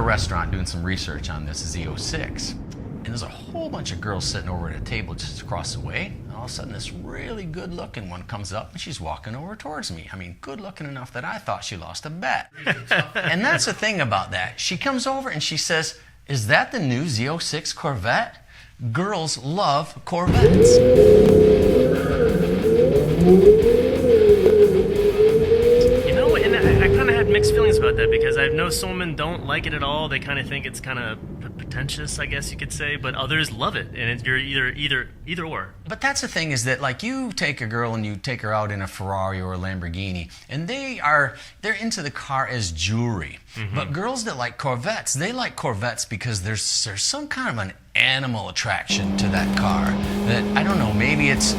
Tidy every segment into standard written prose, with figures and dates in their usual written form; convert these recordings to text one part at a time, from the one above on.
restaurant doing some research on this Z06, and there's a whole bunch of girls sitting over at a table just across the way. And all of a sudden, this really good-looking one comes up, and she's walking over towards me. I mean, good-looking enough that I thought she lost a bet. And that's the thing about that. She comes over and she says, "Is that the new Z06 Corvette? Girls love Corvettes." Mixed feelings about that, because I know some women don't like it at all. They kind of think it's kind of pretentious, I guess you could say, but others love it, and you're either or. But that's the thing, is that like you take a girl and you take her out in a Ferrari or a Lamborghini, and they're into the car as jewelry. Mm-hmm. But girls that like Corvettes, they like Corvettes because there's some kind of an animal attraction to that car. That, I don't know, maybe it's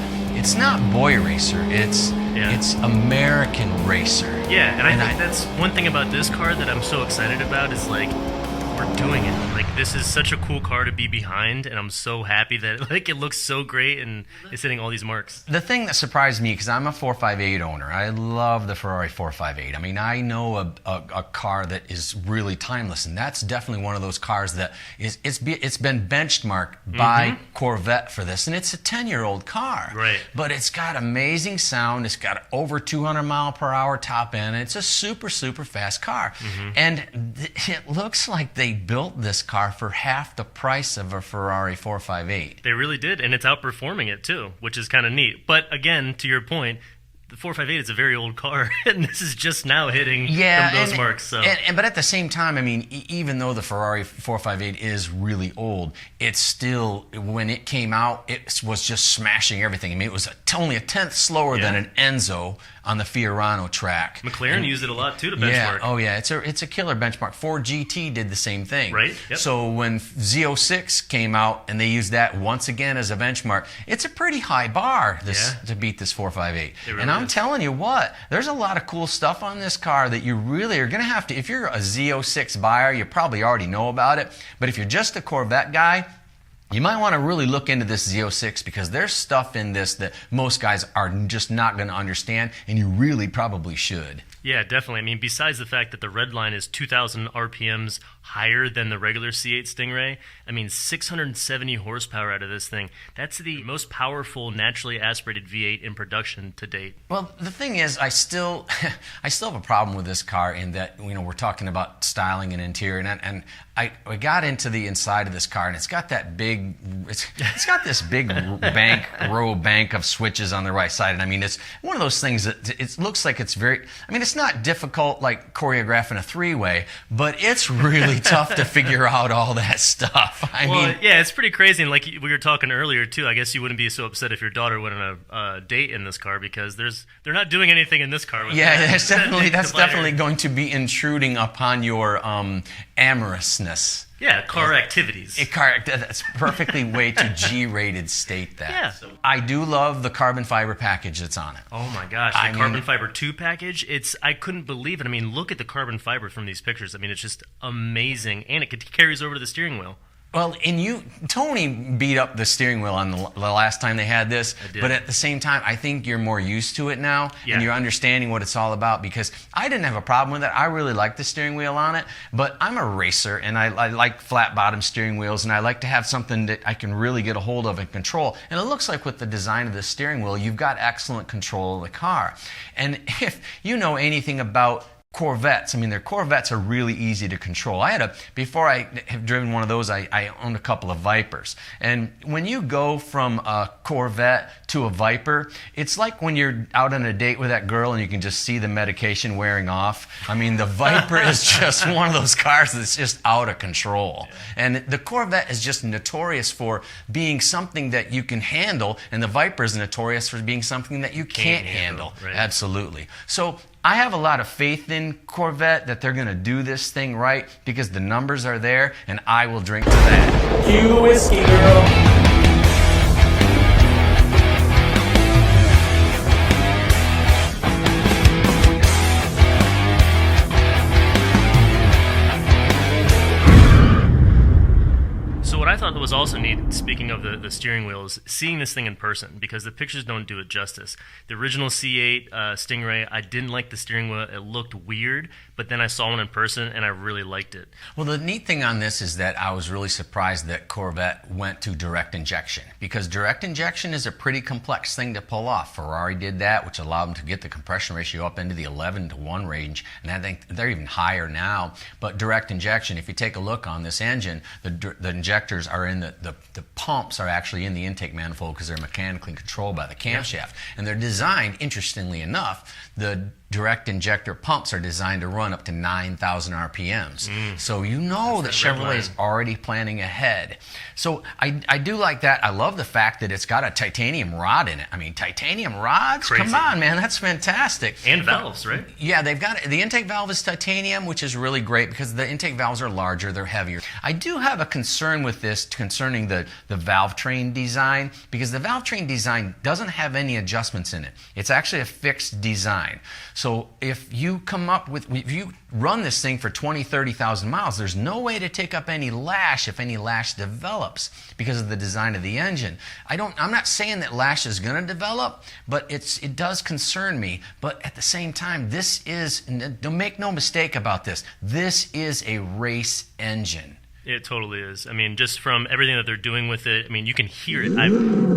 not boy racer, it's American racer. Yeah, and I think that's one thing about this car that I'm so excited about, is like, we're doing it. Like, this is such a cool car to be behind, and I'm so happy that like it looks so great and it's hitting all these marks. The thing that surprised me, because I'm a 458 owner, I love the Ferrari 458. I mean, I know a car that is really timeless, and that's definitely one of those cars that it's been benchmarked by Corvette for this, and it's a 10-year-old car. Right. But it's got amazing sound. It's got over 200 mile per hour top end. It's a super fast car, and it looks like they built this car for half the price of a Ferrari 458. They really did, and it's outperforming it too, which is kind of neat. But again, to your point, the 458 is a very old car, and this is just now hitting those marks. So. But at the same time, I mean, even though the Ferrari 458 is really old, it's still, when it came out, it was just smashing everything. I mean, it was only a tenth slower than an Enzo on the Fiorano track. McLaren used it a lot too to benchmark. Yeah, it's a killer benchmark. Ford GT did the same thing. Right. Yep. So when Z06 came out and they used that once again as a benchmark, it's a pretty high bar to beat this 458. Really and I'm telling you what, there's a lot of cool stuff on this car that you really are going to have to, if you're a Z06 buyer, you probably already know about it. But if you're just a Corvette guy, you might want to really look into this Z06, because there's stuff in this that most guys are just not going to understand, and you really probably should. Yeah, definitely. I mean, besides the fact that the red line is 2,000 RPMs higher than the regular C8 Stingray, I mean, 670 horsepower out of this thing. That's the most powerful naturally aspirated V8 in production to date. Well, the thing is, I still have a problem with this car in that, you know, we're talking about styling and interior, and I got into the inside of this car, and it's got that big, it's got this big row bank of switches on the right side, and I mean, it's one of those things that it looks like it's very, I mean, it's not difficult like choreographing a three-way, but it's really tough to figure out all that stuff. I mean, yeah, it's pretty crazy, and like we were talking earlier too, I guess you wouldn't be so upset if your daughter went on a date in this car, because they're not doing anything in this car. That's definitely going to be intruding upon your amorousness. Yeah, car activities. That's perfectly way to G-rated state that. Yeah. I do love the carbon fiber package that's on it. Oh my gosh, the carbon fiber 2 package, I couldn't believe it. I mean, look at the carbon fiber from these pictures. I mean, it's just amazing, and it carries over to the steering wheel. Well, Tony beat up the steering wheel on the last time they had this, but at the same time, I think you're more used to it now, and you're understanding what it's all about, because I didn't have a problem with it. I really like the steering wheel on it, but I'm a racer, and I like flat-bottom steering wheels, and I like to have something that I can really get a hold of and control. And it looks like with the design of the steering wheel, you've got excellent control of the car. And if you know anything about Corvettes, I mean, their Corvettes are really easy to control. Before I have driven one of those, I owned a couple of Vipers. And when you go from a Corvette to a Viper, it's like when you're out on a date with that girl and you can just see the medication wearing off. I mean, the Viper is just one of those cars that's just out of control. And the Corvette is just notorious for being something that you can handle, and the Viper is notorious for being something that you can't handle. Right. Absolutely. So I have a lot of faith in Corvette that they're going to do this thing right, because the numbers are there, and I will drink to that. You whiskey girl. I thought that was also neat, speaking of the steering wheel, is seeing this thing in person, because the pictures don't do it justice. The original C8 Stingray, I didn't like the steering wheel. It looked weird, but then I saw one in person, and I really liked it. Well, the neat thing on this is that I was really surprised that Corvette went to direct injection, because direct injection is a pretty complex thing to pull off. Ferrari did that, which allowed them to get the compression ratio up into the 11-to-1 range, and I think they're even higher now. But direct injection, if you take a look on this engine, the injectors are in the pumps are actually in the intake manifold because they're mechanically controlled by the camshaft. And they're designed, interestingly enough, the direct injector pumps are designed to run up to 9,000 RPMs. So you know that Chevrolet is already planning ahead. So I do like that. I love the fact that it's got a titanium rod in it. I mean, titanium rods? Crazy. Come on, man, that's fantastic. And valves, right? Yeah, they've got the intake valve is titanium, which is really great because the intake valves are larger, they're heavier. I do have a concern with this concerning the valve train design, because the valve train design doesn't have any adjustments in it. It's actually a fixed design. So if you run this thing for 20, 30,000 miles, there's no way to take up any lash if any lash develops because of the design of the engine. I'm not saying that lash is going to develop, but it does concern me. But at the same time, don't make no mistake about this, this is a race engine. It totally is. I mean, just from everything that they're doing with it, I mean, you can hear it.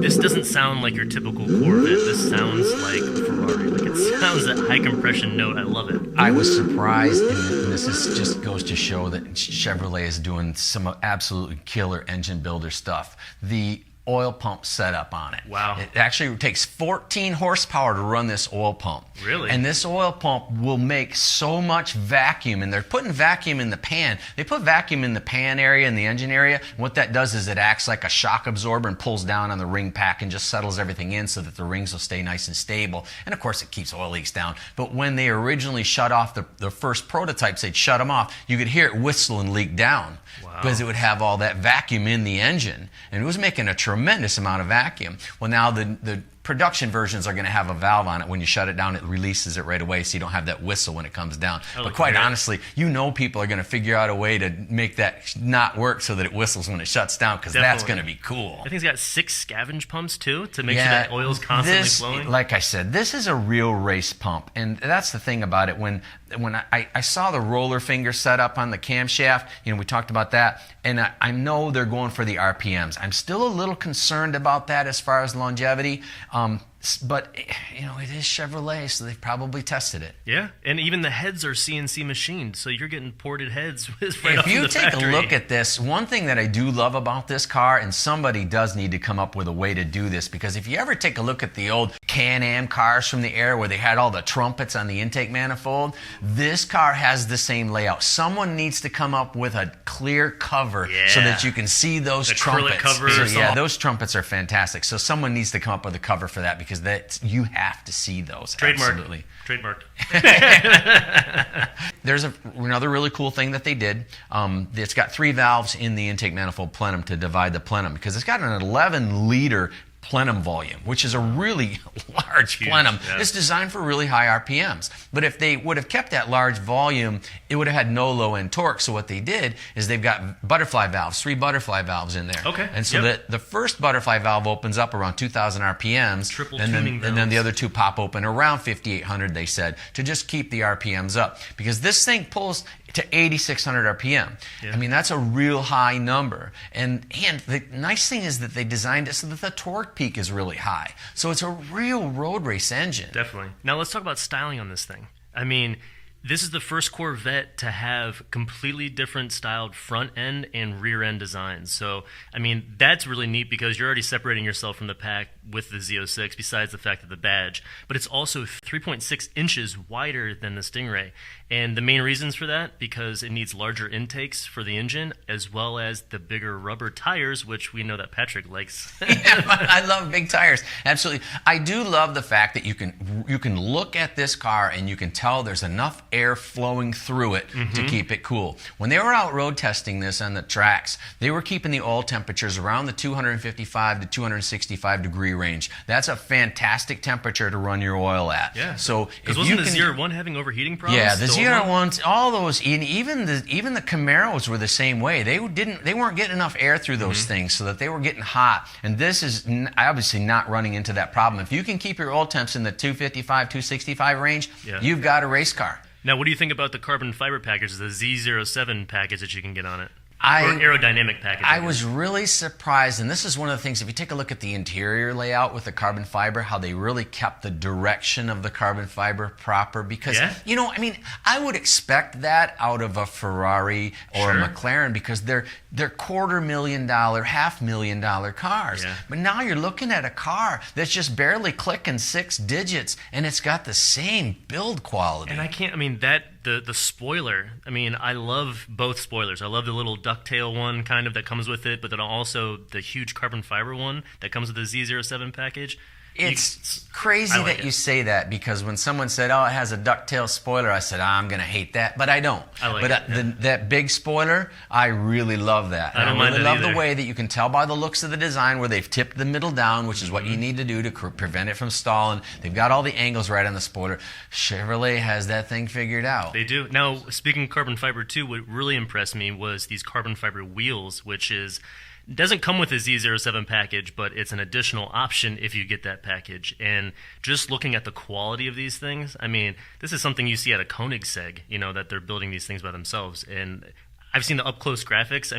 This doesn't sound like your typical Corvette. This sounds like a Ferrari. Like, it sounds that high compression note. I love it. I was surprised, and this just goes to show that Chevrolet is doing some absolutely killer engine builder stuff. The oil pump setup on it. Wow. It actually takes 14 horsepower to run this oil pump. Really? And this oil pump will make so much vacuum, and they're putting vacuum in the pan. They put vacuum in the pan area, in the engine area, and what that does is it acts like a shock absorber and pulls down on the ring pack and just settles everything in so that the rings will stay nice and stable. And of course it keeps oil leaks down. But when they originally shut off the first prototypes, they'd shut them off, you could hear it whistle and leak down. Wow. Because it would have all that vacuum in the engine, and it was making a tremendous amount of vacuum. Well, now the production versions are going to have a valve on it. When you shut it down, it releases it right away, so you don't have that whistle when it comes down. But quite honestly, people are going to figure out a way to make that not work so that it whistles when it shuts down, because that's going to be cool. I think it's got 6 scavenge pumps too, to make sure that oil's constantly flowing. Like I said, this is a real race pump, and that's the thing about it. When I saw the roller finger set up on the camshaft, we talked about that, and I know they're going for the RPMs. I'm still a little concerned about that as far as longevity. But, it is Chevrolet, so they've probably tested it. Yeah, and even the heads are CNC machined, so you're getting ported heads right off the factory. If you take a look at this, one thing that I do love about this car, and somebody does need to come up with a way to do this, because if you ever take a look at the old Can-Am cars from the era where they had all the trumpets on the intake manifold, this car has the same layout. Someone needs to come up with a clear cover so that you can see those trumpets. Cover those trumpets are fantastic. So someone needs to come up with a cover for that, because you have to see those. Trademarked. Trademarked. There's another really cool thing that they did. It's got 3 valves in the intake manifold plenum to divide the plenum, because it's got an 11-liter plenum volume, which is a really large plenum. Yeah. It's designed for really high RPMs. But if they would have kept that large volume, it would have had no low-end torque. So what they did is they've got butterfly valves, 3 butterfly valves in there. Okay. And so the first butterfly valve opens up around 2,000 RPMs. Triple and tuning then, and then the other 2 pop open around 5,800, they said, to just keep the RPMs up. Because this thing pulls to 8,600 RPM. Yeah. I mean, that's a real high number. And the nice thing is that they designed it so that the torque peak is really high. So it's a real road race engine. Definitely. Now let's talk about styling on this thing. I mean, this is the first Corvette to have completely different styled front end and rear end designs. So, I mean, that's really neat, because you're already separating yourself from the pack with the Z06, besides the fact of the badge. But it's also 3.6 inches wider than the Stingray. And the main reasons for that, because it needs larger intakes for the engine, as well as the bigger rubber tires, which we know that Patrick likes. Yeah, I love big tires. Absolutely. I do love the fact that you can look at this car and you can tell there's enough air flowing through it to keep it cool. When they were out road testing this on the tracks, they were keeping the oil temperatures around the 255 to 265 degree range. That's a fantastic temperature to run your oil at. Yeah. So because wasn't the ZR1 having overheating problems? Yeah, the ZR1s, all those, even the Camaros were the same way. They weren't getting enough air through those things, so that they were getting hot. And this is obviously not running into that problem. If you can keep your oil temps in the 255, 265 range, you've got a race car. Now, what do you think about the carbon fiber package, the Z07 package that you can get on it? Or aerodynamic package. I was really surprised, and this is one of the things, if you take a look at the interior layout with the carbon fiber, how they really kept the direction of the carbon fiber proper, because, I would expect that out of a Ferrari or a McLaren, because they're $250,000, $500,000 cars. Yeah. But now you're looking at a car that's just barely clicking 6 digits, and it's got the same build quality. And the spoiler, I love both spoilers. I love the little ducktail one kind of that comes with it, but then also the huge carbon fiber one that comes with the Z07 package. It's crazy that you say that, because when someone said, "Oh, it has a ducktail spoiler," I said, "I'm going to hate that," but I don't. That big spoiler, I really love that. I really love the way that you can tell by the looks of the design where they've tipped the middle down, which is what you need to do to prevent it from stalling. They've got all the angles right on the spoiler. Chevrolet has that thing figured out. They do. Now, speaking of carbon fiber too, what really impressed me was these carbon fiber wheels, which doesn't come with a Z07 package, but it's an additional option if you get that package. And just looking at the quality of these things, this is something you see at a Koenigsegg, that they're building these things by themselves. And I've seen the up-close graphics.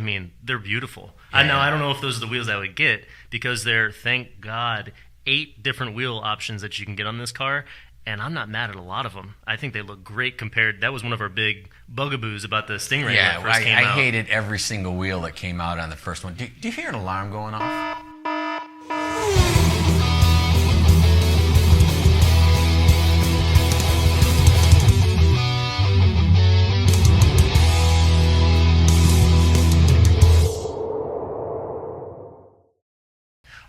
They're beautiful. Yeah. I don't know if those are the wheels I would get, because they're, thank God, 8 different wheel options that you can get on this car. And I'm not mad at a lot of them. I think they look great compared. That was one of our big bugaboos about the Stingray when it first came out. I hated every single wheel that came out on the first one. Do you hear an alarm going off?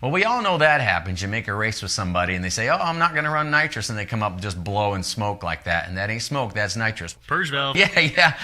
Well, we all know that happens. You make a race with somebody and they say, "Oh, I'm not going to run nitrous," and they come up just blowing smoke like that. And that ain't smoke, that's nitrous. Purge valve. Yeah.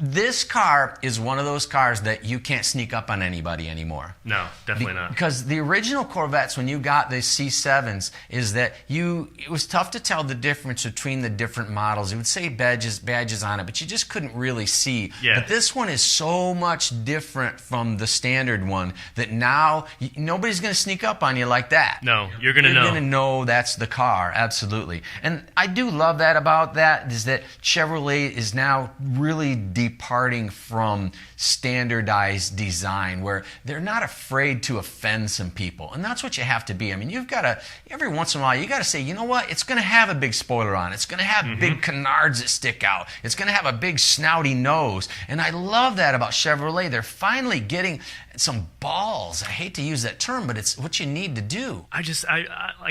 This car is one of those cars that you can't sneak up on anybody anymore. No, definitely not. Because the original Corvettes, when you got the C7s, is that it was tough to tell the difference between the different models. It would say badges on it, but you just couldn't really see. Yeah. But this one is so much different from the standard one that now nobody's going to sneak up on you like that. No, you're going to know. You're going to know that's the car, absolutely. And I do love that about that, is that Chevrolet is now really departing from standardized design, where they're not afraid to offend some people. And that's what you have to be. You've got to, every once in a while, you got to say, you know what, it's going to have a big spoiler on it. It's going to have big canards that stick out. It's going to have a big snouty nose. And I love that about Chevrolet. They're finally getting some balls. I hate to use that term, but it's what you need to do. Like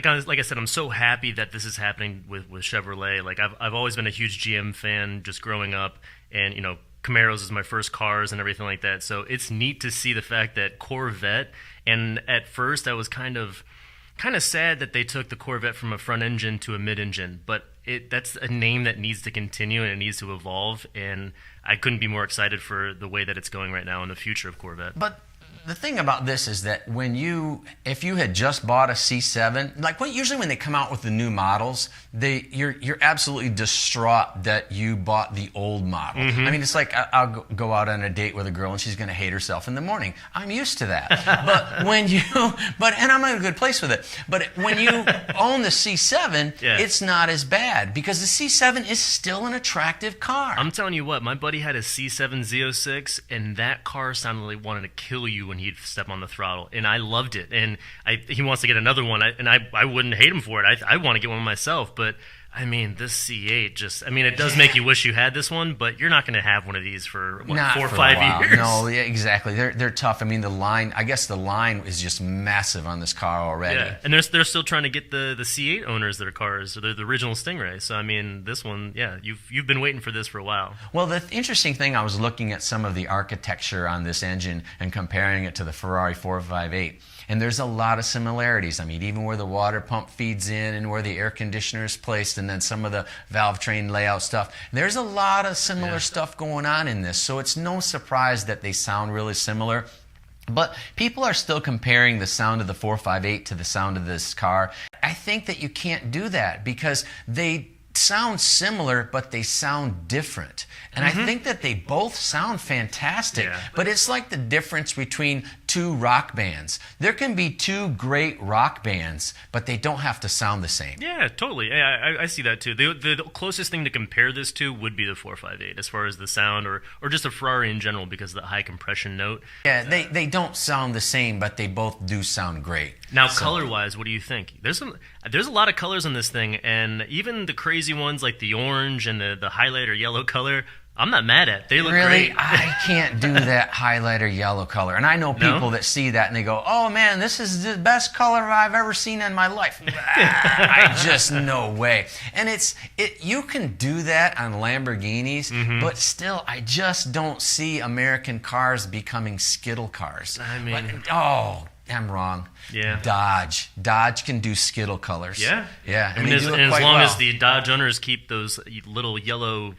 I said, I'm so happy that this is happening with Chevrolet. Like I've always been a huge GM fan just growing up, and Camaros is my first cars and everything like that. So it's neat to see the fact that Corvette, and at first I was kind of sad that they took the Corvette from a front engine to a mid-engine, but that's a name that needs to continue and it needs to evolve, and I couldn't be more excited for the way that it's going right now in the future of Corvette. But the thing about this is that if you had just bought a C7, like usually when they come out with the new models, you're absolutely distraught that you bought the old model. It's like I'll go out on a date with a girl and she's going to hate herself in the morning. I'm used to that. And I'm in a good place with it. But when you own the C7, it's not as bad, because the C7 is still an attractive car. I'm telling you what, my buddy had a C7 Z06, and that car sounded like wanted to kill you when he'd step on the throttle, and I loved it. And he wants to get another one, and I wouldn't hate him for it. I want to get one myself, but this C8 it does make you wish you had this one, but you're not going to have one of these for 4 or 5 years. No, yeah, exactly. They're tough. The line is just massive on this car already. Yeah, and they're still trying to get the C8 owners their cars, or the original Stingray. So this one, you've been waiting for this for a while. Well, the interesting thing, I was looking at some of the architecture on this engine and comparing it to the Ferrari 458. And there's a lot of similarities. Even where the water pump feeds in and where the air conditioner is placed, and then some of the valve train layout stuff. There's a lot of similar stuff going on in this. So it's no surprise that they sound really similar. But people are still comparing the sound of the 458 to the sound of this car. I think that you can't do that because they sound similar, but they sound different. And I think that they both sound fantastic, but it's like the difference between two rock bands. There can be two great rock bands, but they don't have to sound the same. Yeah, totally. I see that too. The closest thing to compare this to would be the 458 as far as the sound or just a Ferrari in general because of the high compression note. Yeah, they don't sound the same, but they both do sound great. Now, color-wise, what do you think? There's a lot of colors on this thing, and even the crazy ones like the orange and the highlighter yellow color, I'm not mad at. They look really, great. I can't do that highlighter yellow color. And I know people that see that and they go, oh man, this is the best color I've ever seen in my life. I just, no way. And you can do that on Lamborghinis, but still, I just don't see American cars becoming Skittle cars. I mean... I'm wrong. Yeah. Dodge can do Skittle colors. Yeah. Yeah. I mean, as long as the Dodge owners keep those little yellow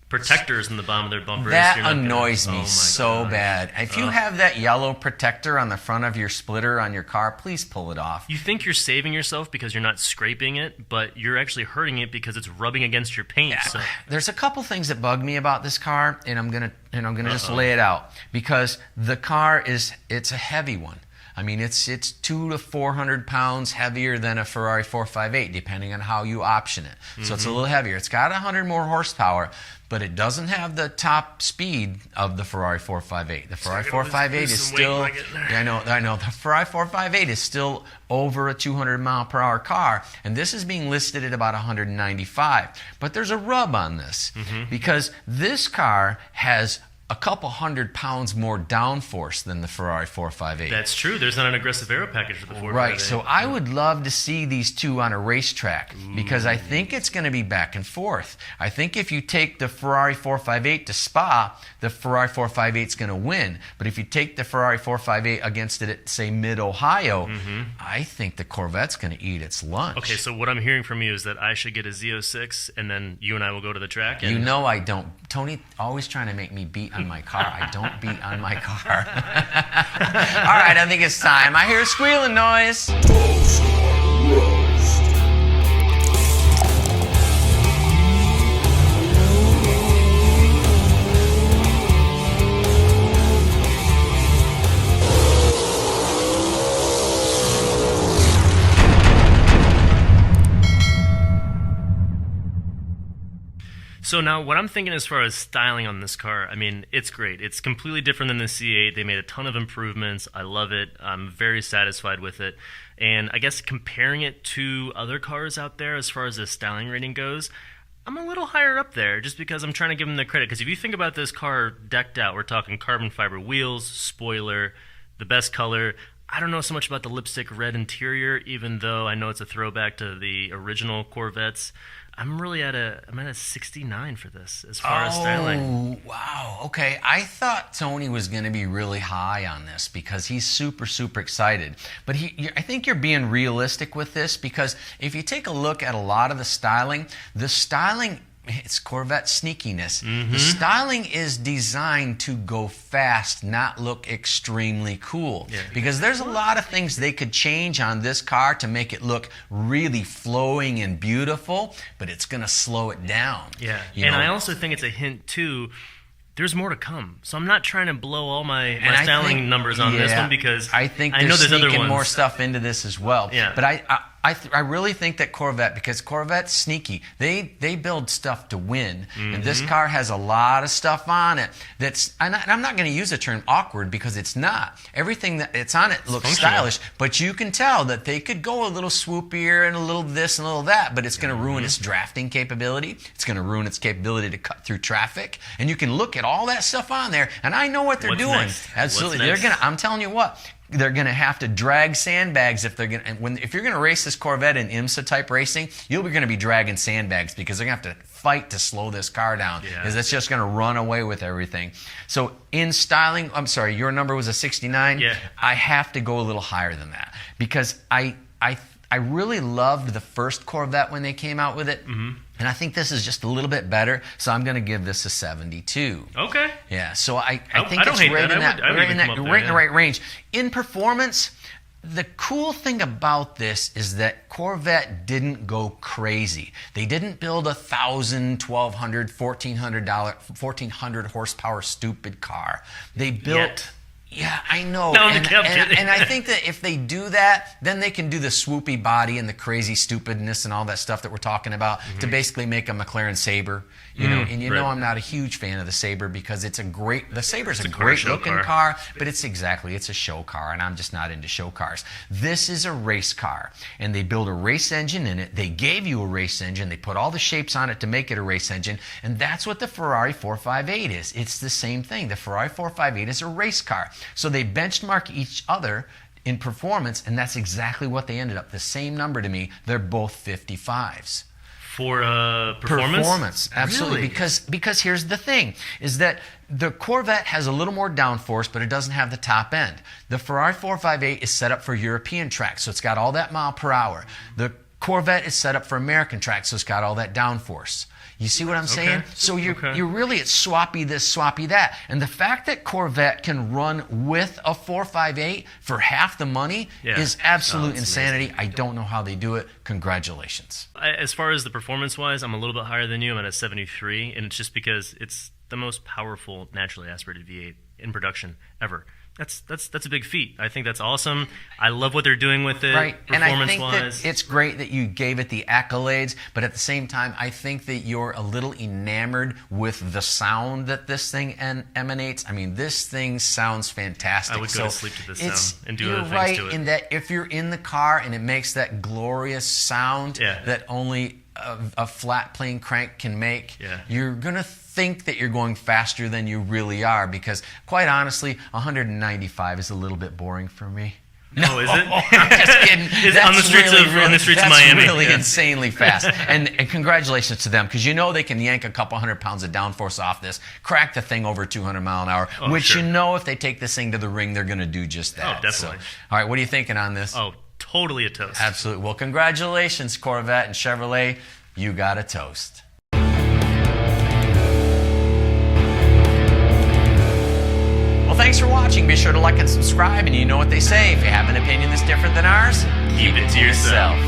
protectors in the bottom of their bumpers. That annoys me so bad. If you have that yellow protector on the front of your splitter on your car, please pull it off. You think you're saving yourself because you're not scraping it, but you're actually hurting it because it's rubbing against your paint. Yeah. So. There's a couple things that bug me about this car, and I'm gonna just lay it out because the car it's a heavy one. I mean, it's 200 to 400 pounds heavier than a Ferrari 458, depending on how you option it. So it's a little heavier. It's got 100 more horsepower, but it doesn't have the top speed of the Ferrari 458. The Ferrari 458 is still... I know. The Ferrari 458 is still over a 200 mile per hour car, and this is being listed at about 195. But there's a rub on this, because this car has a couple hundred pounds more downforce than the Ferrari 458. That's true. There's not an aggressive aero package for the 458. Right. So I would love to see these two on a racetrack because I think it's going to be back and forth. I think if you take the Ferrari 458 to Spa, the Ferrari 458 is going to win. But if you take the Ferrari 458 against it at, say, Mid-Ohio, I think the Corvette's going to eat its lunch. Okay, so what I'm hearing from you is that I should get a Z06 and then you and I will go to the track. And... You know I don't. Tony always trying to make me beat on my car. I don't beat on my car. All right, I think it's time. I hear a squealing noise. So now what I'm thinking as far as styling on this car, I mean, it's great. It's completely different than the C8. They made a ton of improvements. I love it. I'm very satisfied with it. And I guess comparing it to other cars out there as far as the styling rating goes, I'm a little higher up there just because I'm trying to give them the credit. Because if you think about this car decked out, we're talking carbon fiber wheels, spoiler, the best color. I don't know so much about the lipstick red interior, even though I know it's a throwback to the original Corvettes. I'm at a 69 for this as far as styling. Oh, wow. Okay. I thought Tony was going to be really high on this because he's super, super excited. But I think you're being realistic with this because if you take a look at a lot of the styling, it's Corvette sneakiness. The styling is designed to go fast, not look extremely cool. Yeah. Because there's a lot of things they could change on this car to make it look really flowing and beautiful, but it's going to slow it down. Yeah. I also think it's a hint, too, there's more to come. So I'm not trying to blow all my styling numbers on this one because I think I know there's other ones. More stuff into this as well. Yeah. But I really think that Corvette, because Corvette's sneaky, they build stuff to win, and this car has a lot of stuff on it that's, and I'm not going to use the term awkward because it's not. Everything that it's on it looks stylish, but you can tell that they could go a little swoopier and a little this and a little that, but it's going to ruin its drafting capability. It's going to ruin its capability to cut through traffic, and you can look at all that stuff on there, and I know what they're doing. Next? Absolutely, they're going to. I'm telling you what. They're going to have to drag sandbags if you're going to race this Corvette in IMSA type racing. You're going to be dragging sandbags because they're going to have to fight to slow this car down because it's just going to run away with everything. So in styling, I'm sorry, your number was a 69. Yeah. I have to go a little higher than that because I really loved the first Corvette when they came out with it. And I think this is just a little bit better, so I'm going to give this a 72. Okay. Yeah, so I think I don't it's hate right that. in that, I would right in even that, come up right there, in the right range. In performance, the cool thing about this is that Corvette didn't go crazy. They didn't build a $1,000, $1,200, $1,400 horsepower stupid car. They built. Yeah, I know. No, and kidding. I think that if they do that, then they can do the swoopy body and the crazy stupidness and all that stuff that we're talking about to basically make a McLaren Sabre. You know, and you know I'm not a huge fan of the Sabre because the Sabre's a great looking car, but it's a show car, and I'm just not into show cars. This is a race car, and they build a race engine in it. They gave you a race engine. They put all the shapes on it to make it a race engine, and that's what the Ferrari 458 is. It's the same thing. The Ferrari 458 is a race car. So they benchmark each other in performance, and that's exactly what they ended up. The same number to me. They're both 55s. For performance? Performance, absolutely. Really? Because here's the thing, is that the Corvette has a little more downforce, but it doesn't have the top end. The Ferrari 458 is set up for European tracks, so it's got all that mile per hour. The Corvette is set up for American tracks, so it's got all that downforce. You see what I'm saying? Okay. So you're really, it's swappy this, swappy that. And the fact that Corvette can run with a 458 for half the money is absolute insanity. Amazing. I don't know how they do it. Congratulations. As far as the performance-wise, I'm a little bit higher than you. I'm at a 73, and it's just because it's the most powerful naturally aspirated V8 in production ever. That's a big feat. I think that's awesome. I love what they're doing with it, right. And I think performance-wise. that it's great that you gave it the accolades, but at the same time, I think that you're a little enamored with the sound that this thing emanates. I mean, this thing sounds fantastic. I would go to sleep to this sound and do you're other things right to it. in that if you're in the car and it makes that glorious sound that only a flat plane crank can make, you're going to think that you're going faster than you really are, because quite honestly 195 is a little bit boring for me. No, is it? I'm just kidding. Is it on the streets of Miami? That's really insanely fast. And congratulations to them, because you know they can yank a couple hundred pounds of downforce off this, crack the thing over 200 mile an hour, which you know if they take this thing to the ring, they're going to do just that. Oh, definitely. So, all right, what are you thinking on this? Oh, totally a toast. Absolutely. Well, congratulations, Corvette and Chevrolet. You got a toast. Well, thanks for watching. Be sure to like and subscribe, and you know what they say. If you have an opinion that's different than ours, keep it to yourself.